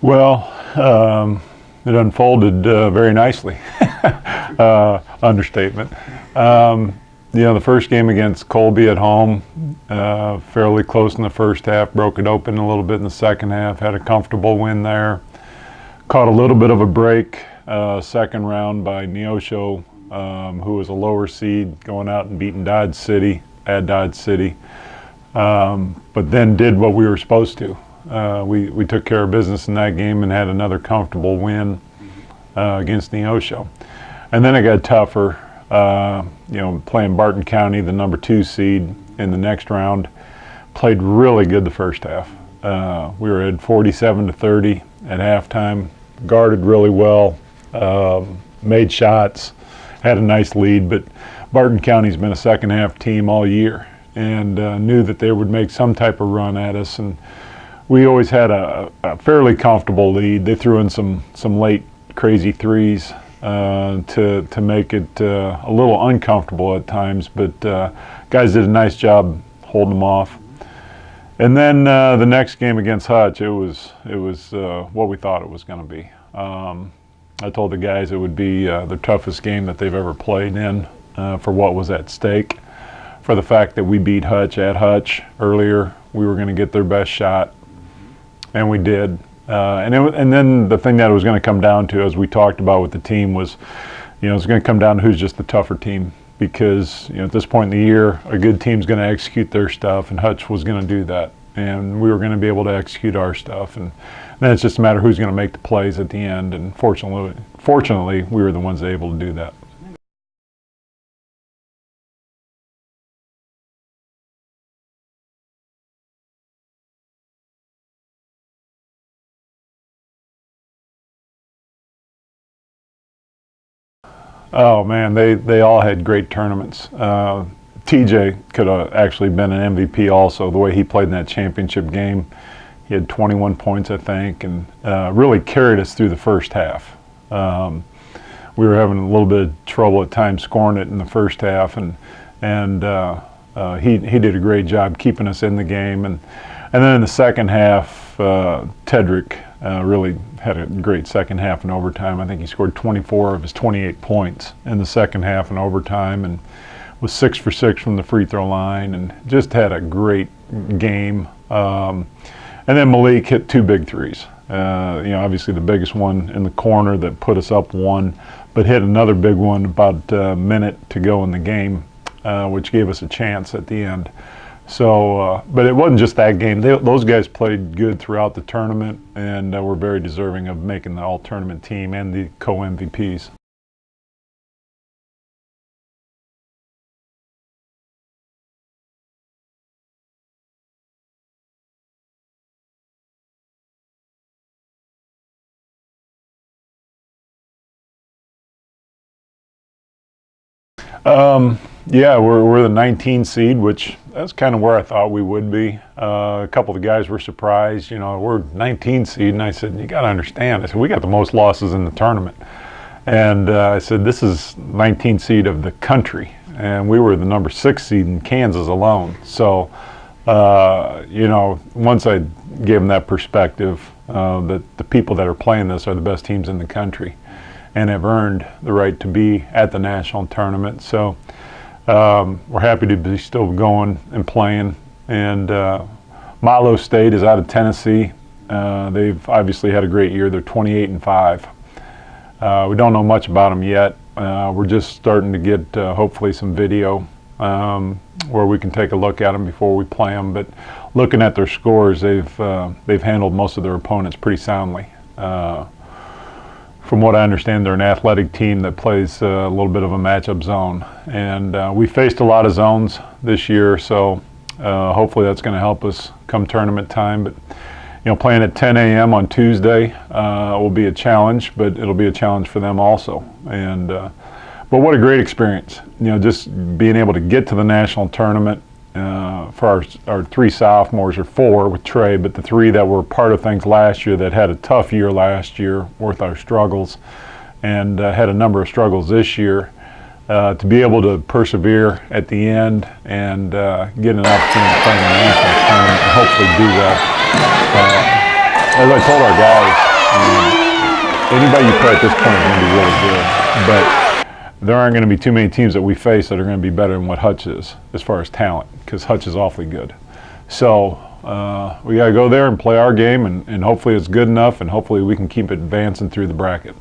Well, it unfolded very nicely. Understatement. The first game against Colby at home, fairly close in the first half, broke it open a little bit in the second half, had a comfortable win there. Caught a little bit of a break second round by Neosho, who was a lower seed, going out and beating Dodge City at Dodge City. But then did what we were supposed to. We took care of business in that game and had another comfortable win against Neosho. And then it got tougher, playing Barton County, the number 2 seed in the next round. Played really good the first half. We were at 47-30 at halftime, guarded really well, made shots, had a nice lead, but Barton County's been a second half team all year, and knew that they would make some type of run at us, and we always had a fairly comfortable lead. They threw in some late crazy threes to make it a little uncomfortable at times, but guys did a nice job holding them off. And then the next game against Hutch, it was what we thought it was going to be. I told the guys it would be the toughest game that they've ever played in for what was at stake. For the fact that we beat Hutch at Hutch earlier, we were going to get their best shot, and we did. And then the thing that it was going to come down to, as we talked about with the team, was, it's going to come down to who's just the tougher team. Because at this point in the year, a good team's going to execute their stuff, and Hutch was going to do that, and we were going to be able to execute our stuff, and then it's just a matter of who's going to make the plays at the end. And fortunately, we were the ones able to do that. Oh man, they all had great tournaments. TJ could have actually been an MVP also, the way he played in that championship game. He had 21 points, I think, and really carried us through the first half. We were having a little bit of trouble at times scoring it in the first half, and he did a great job keeping us in the game. And then in the second half, Tedrick really had a great second half in overtime. I think he scored 24 of his 28 points in the second half in overtime, and was 6 for 6 from the free throw line, and just had a great game. And then Malik hit 2 big threes. Obviously the biggest one in the corner that put us up 1, but hit another big one about a minute to go in the game, which gave us a chance at the end. So, but it wasn't just that game. Those guys played good throughout the tournament, and were very deserving of making the all-tournament team and the co-MVPs. Yeah, we're the 19 seed, which that's kind of where I thought we would be. A couple of the guys were surprised, we're 19 seed, and I said, you got to understand. I said, we got the most losses in the tournament. And I said, this is 19 seed of the country, and we were the number 6 seed in Kansas alone. So, once I gave them that perspective, that the people that are playing this are the best teams in the country and have earned the right to be at the national tournament. So we're happy to be still going and playing. And Milo State is out of Tennessee. They've obviously had a great year. They're 28-5. We don't know much about them yet. We're just starting to get hopefully some video where we can take a look at them before we play them. But looking at their scores, they've handled most of their opponents pretty soundly. From what I understand, they're an athletic team that plays a little bit of a matchup zone. And we faced a lot of zones this year, so hopefully that's going to help us come tournament time. But playing at 10 a.m. on Tuesday will be a challenge, but it'll be a challenge for them also. And but what a great experience! Just being able to get to the national tournament. For our 3 sophomores, or 4 with Trey, but the 3 that were part of things last year that had a tough year last year with our struggles, and had a number of struggles this year, to be able to persevere at the end and get an opportunity to play in the national tournament and hopefully do well. As I told our guys, Anybody you play at this point is going to be really good, but there aren't going to be too many teams that we face that are going to be better than what Hutch is as far as talent, because Hutch is awfully good. So we got to go there and play our game, and hopefully it's good enough, and hopefully we can keep advancing through the bracket.